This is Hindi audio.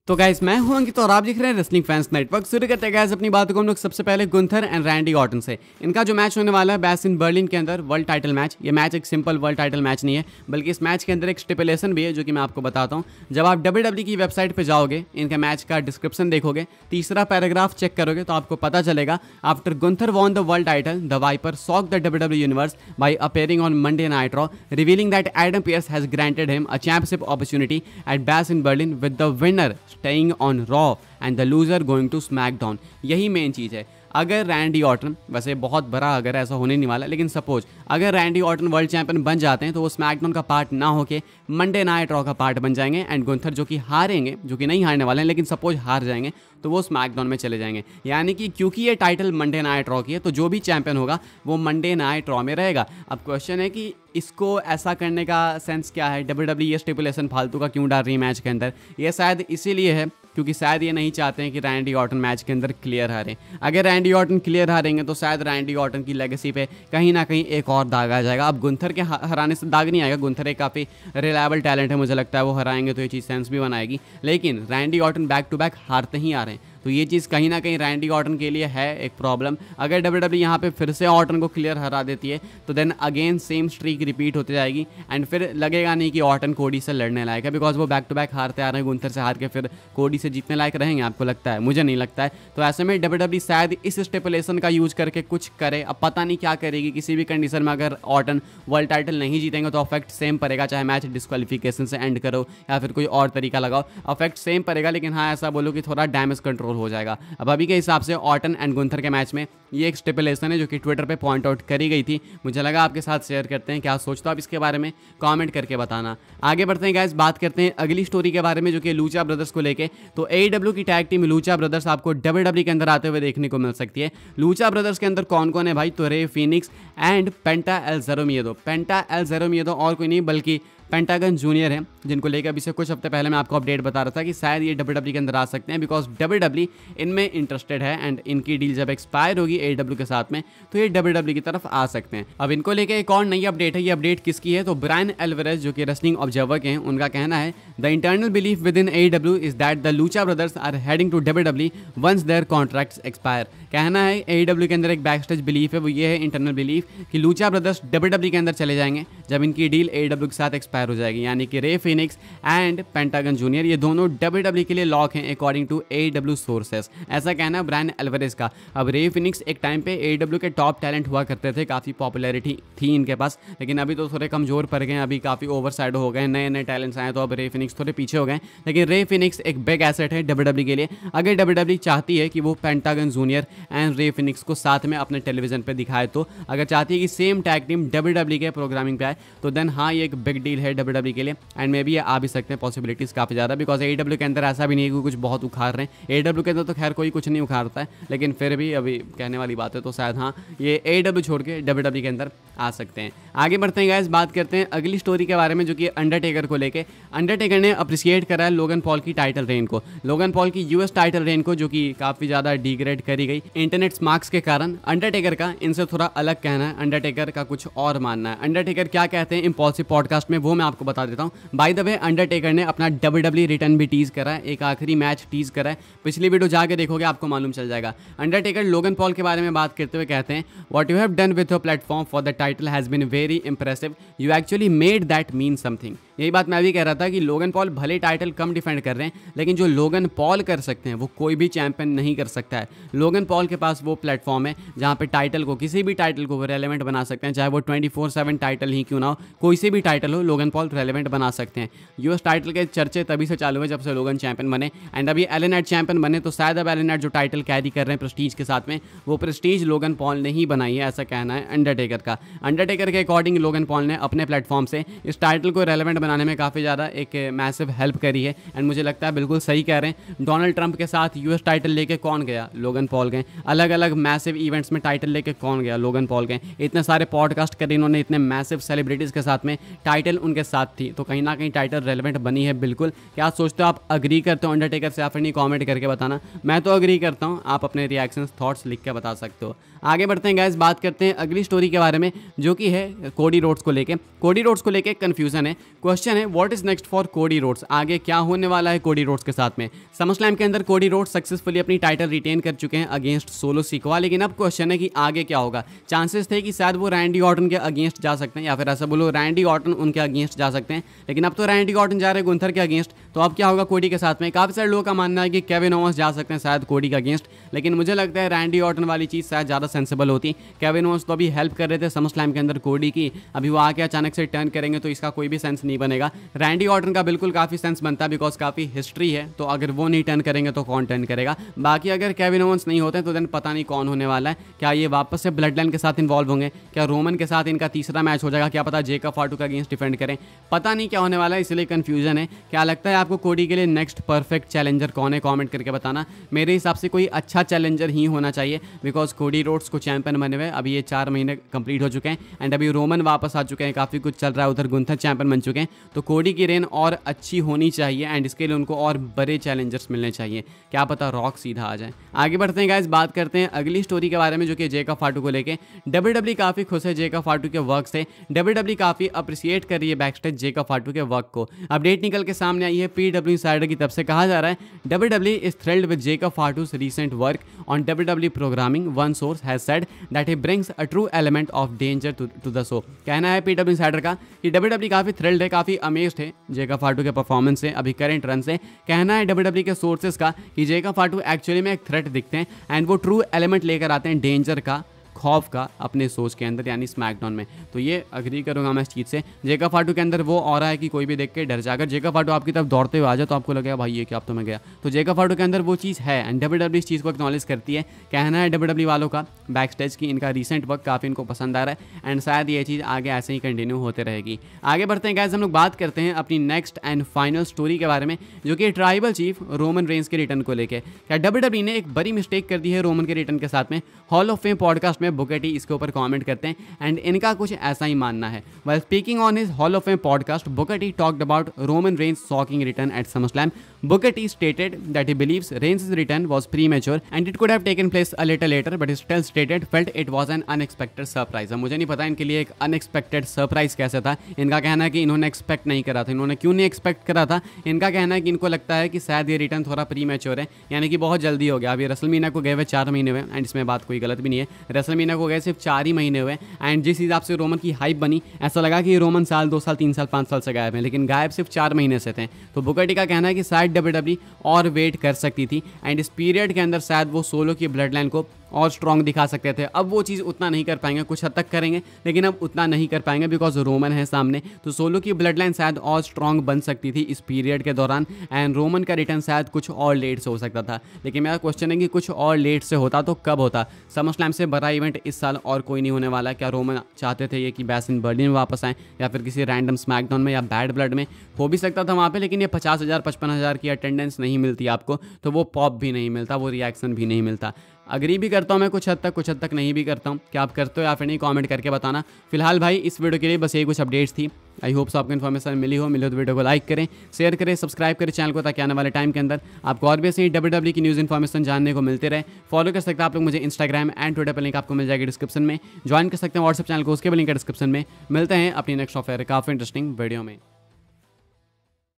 तो गाइस मैं हूं अंकित और आप देख रहे हैं रेसलिंग फैंस नेटवर्क। शुरू करते हैं गाइस अपनी बातों को हम लोग सबसे पहले गुंथर एंड रैंडी ऑर्टन से। इनका जो मैच होने वाला है बैस इन बर्लिन के अंदर वर्ल्ड टाइटल मैच। ये मैच एक सिंपल वर्ल्ड टाइटल मैच नहीं है, बल्कि इस मैच के अंदर एक स्टिपुलेशन भी है जो कि मैं आपको बताता हूं। जब आप WWE की वेबसाइट पर जाओगे, इनका मैच का डिस्क्रिप्शन देखोगे, तीसरा पैराग्राफ चेक करोगे तो आपको पता चलेगा after Gunther won the world title the Viper shock the WWE universe by appearing on Monday night Raw, revealing that Adam Pearce has granted him a championship opportunity at Bash in Berlin with the winner staying on Raw and the loser going to SmackDown. यही मेन चीज़ है। अगर रैंडी ऑर्टन, वैसे बहुत बड़ा अगर ऐसा होने नहीं वाला, लेकिन सपोज अगर रैंडी ऑर्टन वर्ल्ड चैंपियन बन जाते हैं तो वो स्मैकडाउन का पार्ट ना होके मंडे नाइट रॉ का पार्ट बन जाएंगे। एंड गुंथर जो कि हारेंगे, जो कि नहीं हारने वाले हैं लेकिन सपोज हार जाएंगे, तो वो स्मैकडाउन में चले जाएंगे। यानी कि क्योंकि ये टाइटल मंडे नाइट रॉ की है तो जो भी चैंपियन होगा वो मंडे नाइट रॉ में रहेगा। अब क्वेश्चन है कि इसको ऐसा करने का सेंस क्या है, WWE ये स्टिपुलेशन फालतू का क्यों डाल रही है मैच के अंदर? ये शायद इसीलिए है क्योंकि शायद ये नहीं चाहते हैं कि रैंडी ऑर्टन मैच के अंदर क्लियर हारें। अगर रैंडी ऑर्टन क्लियर हारेंगे तो शायद रैंडी ऑर्टन की लेगेसी पे कहीं ना कहीं एक और दाग आ जाएगा। अब गुंथर के हराने से दाग नहीं आएगा, गुंथर एक काफ़ी रिलायबल टैलेंट है, मुझे लगता है वो हराएंगे तो ये चीज़ सेंस भी बनाएगी। लेकिन Randy Orton back to back हारते ही आ रहे हैं तो ये चीज़ कहीं ना कहीं रैंडी ऑर्टन के लिए है एक प्रॉब्लम। अगर WWE यहाँ पे फिर से ऑर्टन को क्लियर हरा देती है तो then again same streak repeat होती जाएगी एंड फिर लगेगा नहीं कि ऑर्टन कोडी से लड़ने लायक है, बिकॉज वो बैक टू बैक हारते आ रहे हैं। गुंथर से हार के फिर कोडी से जीतने लायक रहेंगे, आपको लगता है? मुझे नहीं लगता है। तो ऐसे में WWE शायद इस स्टिपुलेशन का यूज करके कुछ करे। अब पता नहीं क्या करेगी। किसी भी कंडीशन में अगर ऑर्टन वर्ल्ड टाइटल नहीं जीतेंगे तो अफेक्ट सेम पड़ेगा, चाहे मैच डिस्क्वालिफिकेशन से एंड करो या फिर कोई और तरीका लगाओ, अफेक्ट सेम पड़ेगा। लेकिन हाँ, ऐसा बोलो कि थोड़ा डैमेज कंट्रोल हो जाएगा। अब अभी के हिसाब से ऑर्टन एंड गुंथर के मैच में ये एक स्टिपुलेशन है जो कि ट्विटर पे पॉइंट आउट करी गई थी। मुझे लगा आपके साथ शेयर करते हैं। क्या सोचते हो आप इसके बारे में? कमेंट करके बताना। आगे बढ़ते हैं गाइस, बात करते हैं अगली स्टोरी के बारे में जो कि लूचा ब्रदर्स को लेके। तो AEW की टैग टीम लूचा ब्रदर्स आपको WWE के अंदर आते हुए देखने को मिल सकती है। लूचा ब्रदर्स के अंदर कौन कौन है भाई? तो Rey Fenix and Penta El Zero Miedo. Penta El Zero Miedo और कोई नहीं बल्कि पेंटागन जूनियर है, जिनको लेकर अभी से कुछ हफ्ते पहले मैं आपको अपडेट बता रहा था कि शायद ये WWE के अंदर आ सकते हैं, बिकॉज WWE इनमें इंटरेस्टेड है एंड इनकी डील जब एक्सपायर होगी AEW के साथ में तो ये WWE की तरफ आ सकते हैं। अब इनको लेकर एक और नई अपडेट है। ये अपडेट किसकी है? तो ब्रायन एल्वारेज जो कि रेसलिंग ऑब्जर्वर के हैं, उनका कहना है the internal belief within AEW is that the Lucha Brothers are heading to WWE once their contracts expire. कहना है AEW के अंदर एक बैक स्टेज बिलीफ है, वो ये है इंटरनल बिलीफ कि लूचा ब्रदर्स WWE के अंदर चले जाएंगे जब इनकी डील AEW के साथ एक्सपायर हो जाएगी। यानी कि रे फिनिक्स एंड पेंटागन जूनियर ये दोनों WWE के लिए लॉक हैं अकॉर्डिंग टू AEW सोर्सेस। ऐसा कहना है ब्रायन एल्वारेज का। अब रे फिनिक्स एक टाइम पे AEW के टॉप टैलेंट हुआ करते थे, काफ़ी पॉपुलैरिटी थी इनके पास, लेकिन अभी तो थोड़े कमज़ोर पड़ गए हैं, अभी काफ़ी ओवर साइड हो गए, नए नए टैलेंट्स आए तो अब रे फिनिक्स थोड़े पीछे हो गए। लेकिन रे फिनिक्स एक बिग एसेट है WWE के लिए। अगर WWE चाहती है कि वो पेंटागन जूनियर एंड रे फिनिक्स को साथ में अपने टेलीविजन पर दिखाए, तो अगर चाहती है कि सेम टैग टीम WWE के प्रोग्रामिंग पे आए तो देन हाँ, ये एक बिग डील है WWE के लिए एंड मे बी आ भी सकते हैं पॉसिबिलिटीज़ काफ़ी ज़्यादा, बिकॉज AEW के अंदर ऐसा भी नहीं है कि कुछ बहुत उखाड़ रहे हैं। AEW के अंदर तो खैर कोई कुछ नहीं उखाड़ता है, लेकिन फिर भी अभी कहने वाली बात है तो शायद हाँ, ये AEW छोड़ के WWE के अंदर आ सकते हैं। आगे बढ़ते हैं गाइस, बात करते हैं अगली स्टोरी के बारे में जो कि अंडरटेकर को लेके। अंडरटेकर ने अप्रिशिएट करा है लोगन पॉल की टाइटल रेन को, लोगन पॉल की US टाइटल रेन को, जो कि काफ़ी ज़्यादा डिग्रेड करी गई इंटरनेट मार्क्स के कारण। अंडरटेकर का इनसे थोड़ा अलग कहना है, अंडरटेकर का कुछ और मानना है। अंडरटेकर क्या कहते हैं इम्पॉसिव पॉडकास्ट में वो मैं आपको बता देता हूँ। बाय द वे अंडरटेकर ने अपना WWE रिटर्न भी टीज करा है, एक आखिरी मैच टीज करा है। पिछली वीडियो जाके देखोगे आपको मालूम चल जाएगा। अंडरटेकर लोगन पॉल के बारे में बात करते हुए कहते हैं what you have done with your platform for the title has been very impressive, you actually made that mean something. यही बात मैं भी कह रहा था कि लोगन पॉल भले टाइटल कम डिफेंड कर रहे हैं, लेकिन जो लोगन पॉल कर सकते हैं वो कोई भी चैंपियन नहीं कर सकता है। लोगन पॉल के पास वो प्लेटफॉर्म है जहाँ पे टाइटल को, किसी भी टाइटल को वो रेलेवेंट बना सकते हैं, चाहे वो 24/7 टाइटल ही क्यों ना हो, कोई से भी टाइटल हो, लोगन पॉल रेलेवेंट बना सकते हैं। US टाइटल के चर्चे तभी से चालू हुए जब से लोगन चैंपियन बने एंड अभी LA नाइट चैंपियन बने, तो शायद अब LA नाइट जो टाइटल कैरी कर रहे हैं प्रेस्टीज के साथ में, वो प्रेस्टीज लोगन पॉल ने ही बनाई है, ऐसा कहना है अंडरटेकर का। अंडरटेकर के अकॉर्डिंग लोगन पॉल ने अपने प्लेटफॉर्म से इस टाइटल को रेलेवेंट बनाने में काफ़ी ज़्यादा एक मैसिव हेल्प करी है एंड मुझे लगता है बिल्कुल सही कह रहे हैं। डोनाल्ड ट्रंप के साथ US टाइटल लेके कौन गया? लोगन पॉल गए। अलग अलग मैसिव इवेंट्स में टाइटल लेके कौन गया? लोगन पॉल गए। इतने सारे पॉडकास्ट करे इन्होंने, इतने मैसिव सेलिब्रिटीज़ के साथ में टाइटल उनके साथ थी, तो कहीं ना कहीं टाइटल रेलेवेंट बनी है बिल्कुल। क्या सोचते हो आप? अग्री करते हो अंडरटेकर से या फिर नहीं? कमेंट करके बताना। मैं तो अग्री करता हूँ, आप अपने रिएक्शंस थॉट्स लिख के बता सकते हो। आगे बढ़ते हैं गाइस, बात करते हैं अगली स्टोरी के बारे में जो कि है कोडी रोड्स को लेके। कोडी रोड्स को लेके कंफ्यूजन है। क्वेश्चन है what is next for Cody Rhodes, आगे क्या होने वाला है कोडी रोड्स के साथ में। समरस्लैम के अंदर कोडी रोड्स सक्सेसफुली अपनी टाइटल रिटेन कर चुके हैं अगेंस्ट सोलो सिकोआ, लेकिन अब क्वेश्चन है कि आगे क्या होगा। चांसेस थे कि शायद वो रैंडी ऑर्टन के अगेंस्ट जा सकते हैं, या फिर ऐसा बोलो रैंडी ऑर्टन उनके अगेंस्ट जा सकते हैं, लेकिन अब तो रैंडी ऑर्टन जा रहे हैं गुंथर के अगेंस्ट। तो अब क्या होगा कोडी के साथ में। काफ़ी सारे लोगों का मानना है कि केविन ओवंस जा सकते हैं शायद कोडी के अगेंस्ट, लेकिन मुझे लगता है रैंडी ऑर्टन वाली चीज़ शायद ज़्यादा सेंसिबल होती। केविन ओवंस तो अभी हेल्प कर रहे थे समरस्लैम के अंदर कोडी की, अभी वो आके अचानक से टर्न करेंगे तो इसका कोई भी सेंस नहीं बनेगा। रैंडी ऑर्टन का बिल्कुल काफ़ी सेंस बनता है बिकॉज काफ़ी हिस्ट्री है, तो अगर वो नहीं टर्न करेंगे तो कौन टर्न करेगा। बाकी अगर केविन ओवंस नहीं होते तो देन पता नहीं कौन होने वाला है। क्या ये वापस से ब्लड लाइन के साथ इन्वॉल्व होंगे, क्या रोमन के साथ इनका तीसरा मैच हो जाएगा, क्या पता जेकब फाटू का अगेंस्ट डिफेंड करें, पता नहीं क्या होने वाला है, इसलिए कन्फ्यूजन है। क्या लगता है आपको कोडी के लिए नेक्स्ट परफेक्ट चैलेंजर कौन है, कॉमेंट करके बताना। मेरे हिसाब से कोई अच्छा चैलेंजर ही होना चाहिए बिकॉज कोडी रोड्स को चैंपियन बने हुए अभी ये 4 महीने कंप्लीट हो चुके हैं एंड अभी रोमन वापस आ चुके हैं, काफ़ी कुछ चल रहा है उधर, गुंथर चैंपियन बन चुके हैं। तो कोडी की रेन और अच्छी होनी चाहिए एंड इसके लिए उनको और बड़े चैलेंजर्स मिलने चाहिए, क्या पता रॉक सीधा आ जाए। आगे बढ़ते हैं गाइस, बात करते हैं अगली स्टोरी के बारे में जो कि जेकब फाटू को लेके। डब्ल्यूडब्ल्यूई काफ़ी खुश है जेकब फाटू के वर्क से, डब्ल्यूडब्ल्यूई काफ़ी अप्रिशिएट कर रही है बैकस्टेज जेकब फाटू के वर्क को। अपडेट निकल के सामने आई है पीडब्ल्यू इंसाइडर की तरफ से, कहा जा रहा है WWE is thrilled with Jacob Fatu's recent work on WWE programming. One source has said that he brings a true element of danger to the show. कहना है पीडब्ल्यू इंसाइडर का कि WWE काफ़ी थ्रिल्ड है, काफ़ी अमेज्ड है जेकब फाटू के परफॉर्मेंस से, अभी करंट रन से। कहना है WWE के सोर्सेज का कि जेकब फाटू एक्चुअली में एक थ्रेट दिखते हैं एंड वो ट्रू एलिमेंट लेकर आते हैं डेंजर का, खौफ का अपने सोच के अंदर यानी स्मैकडाउन में। तो ये अग्री करूंगा मैं इस चीज़ से। जेकब फाटू के अंदर वो ऑरा है कि कोई भी देख के डर जाएगा। जेकब फाटू आपकी तरफ दौड़ते हुए आ जाए तो आपको लगेगा भाई ये क्या, अब तो मैं गया। तो जेकब फाटू के अंदर वो चीज़ है एंड डब्ल्यूडब्ल्यूई इस चीज़ को एक्नॉलेज करती है। कहना है डब्ल्यूडब्ल्यूई वालों का बैक स्टेज की इनका रिसेंट वर्क काफ़ी इनको पसंद आ रहा है एंड शायद ये चीज़ आगे ऐसे ही कंटिन्यू होते रहेगी। आगे बढ़ते हैं गाइस, हम लोग बात करते हैं अपनी नेक्स्ट एंड फाइनल स्टोरी के बारे में जो कि ट्राइबल चीफ रोमन रेंस के रिटर्न को लेकर। क्या डब्ल्यूडब्ल्यूई ने एक बड़ी मिस्टेक कर दी है रोमन के रिटर्न के साथ में। हॉल ऑफ फेम पॉडकास्ट में बुकर टी इसके ऊपर कमेंट करते हैं एंड इनका कुछ ऐसा ही मानना है। While speaking on his Hall of Fame podcast, Booker T talked about Roman Reigns' shocking return at SummerSlam. Booker T stated that he believes Reigns' return was premature and it could have taken place a little later, but he still stated felt it was an unexpected surprise. अब मुझे नहीं पता इनके लिए एक unexpected surprise कैसे था। इनका कहना है कि इन्होंने एक्सपेक्ट नहीं करा था। इन्होंने क्यों नहीं एक्सपेक्ट करा था? इनका कहना है कि इनको लगता है कि शायद ये रिटर्न थोड़ा प्रीमेच्योर है, यानी कि बहुत जल्दी हो गया। अभी रेसलमेनिया को गए हुए 4 महीने हुए एंड इसमें बात कोई गलत भी नहीं है। रेसलमेनिया को गए सिर्फ 4 ही महीने हुए एंड जिस हिसाब से रोमन की हाइप बनी ऐसा लगा कि रोमन साल 2 साल 3 साल 5 साल से गायब है, लेकिन गायब सिर्फ 4 महीने से थे। तो बुकर टी का कहना है कि शायद डब्ल्यूडब्ल्यूई और वेट कर सकती थी एंड इस पीरियड के अंदर शायद वो सोलो की ब्लड लाइन को और स्ट्रॉन्ग दिखा सकते थे। अब वो चीज़ उतना नहीं कर पाएंगे, कुछ हद तक करेंगे लेकिन अब उतना नहीं कर पाएंगे बिकॉज रोमन है सामने। तो सोलो की ब्लड लाइन शायद और स्ट्रॉन्ग बन सकती थी इस पीरियड के दौरान एंड रोमन का रिटर्न शायद कुछ और लेट से हो सकता था। लेकिन मेरा क्वेश्चन है कि कुछ और लेट से होता तो कब होता? समरस्लैम से बड़ा इवेंट इस साल और कोई नहीं होने वाला। क्या रोमन चाहते थे ये कि बैश इन बर्लिन में वापस आएँ या फिर किसी रैंडम स्मैकडाउन में या बैड ब्लड में? हो भी सकता था वहाँ पर, लेकिन ये 50,000 55,000 की अटेंडेंस नहीं मिलती आपको, तो वो पॉप भी नहीं मिलता, वो रिएक्शन भी नहीं मिलता। अग्री भी करता हूँ मैं कुछ हद तक नहीं भी करता हूँ। क्या आप करते हो या फिर नहीं, कमेंट करके बताना। फिलहाल भाई इस वीडियो के लिए बस यही कुछ अपडेट्स थी। आई होप सो आपको इन्फॉर्मेशन मिली हो तो वीडियो को लाइक करें, शेयर करें, सब्सक्राइब करें चैनल को, ताकि आने वाले टाइम के अंदर आपको और भी ऐसे डब्ल्यूडब्ल्यूई की न्यूज़ इन्फॉर्मेशन जानने को मिलते रहे। फॉलो कर सकते हैं आप लोग मुझे इंस्टाग्राम एंड ट्विटर पर, लिंक आपको मिल जाएगी डिस्क्रिप्शन में। ज्वाइन कर सकते हैं व्हाट्सएप चैनल को, उसके भी लिंक है डिस्क्रिप्शन में। मिलते हैं अपनी नेक्स्ट ऑफर काफ़ी इंटरेस्टिंग वीडियो में।